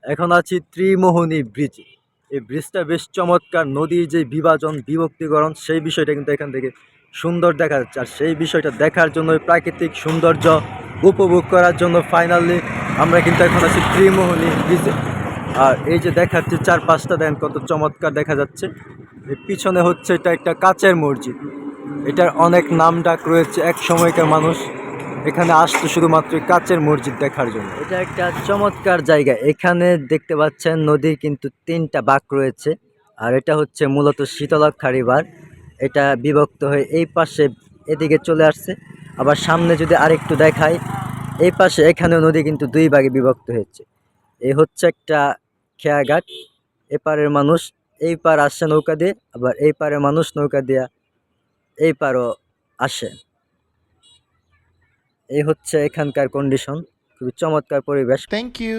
এখন আছি ত্রিমোহনী ব্রিজে। এই ব্রিজটা বেশ চমৎকার। নদীর যে বিভাজন বিভক্তিকরণ সেই বিষয়টা কিন্তু এখান থেকে সুন্দর দেখা যাচ্ছে। আর সেই বিষয়টা দেখার জন্য প্রাকৃতিক সৌন্দর্য উপভোগ করার জন্য ফাইনালি আমরা কিন্তু এখন আছি ত্রিমোহনী ব্রিজে। আর এই যে দেখাচ্ছে চারপাশটা দেখেন কত চমৎকার দেখা যাচ্ছে। এর পিছনে হচ্ছে এটা একটা কাচের মসজিদ। এটার অনেক নাম ডাক রয়েছে। এক সময়কার মানুষ এখানে আসতো শুধুমাত্র কাচের মসজিদ দেখার জন্য। এটা একটা চমৎকার জায়গা। এখানে দেখতে পাচ্ছেন নদীর কিন্তু ৩টা বাঁক রয়েছে। আর এটা হচ্ছে মূলত শীতলক্ষ্যার রিভার। এটা বিভক্ত হয়ে এই পাশে এদিকে চলে আসছে। আবার সামনে যদি আরেকটু দেখাই, এই পাশে এখানেও নদী কিন্তু ২ ভাগে বিভক্ত হয়েছে। এই হচ্ছে একটা খেয়াঘাট। এপারের মানুষ এই পার আসছে নৌকা দিয়ে, আবার এই পারের মানুষ নৌকা দিয়া এই পারও আসে। এই হচ্ছে এখানকার কন্ডিশন। খুবই চমৎকার পরিবেশ। Thank you.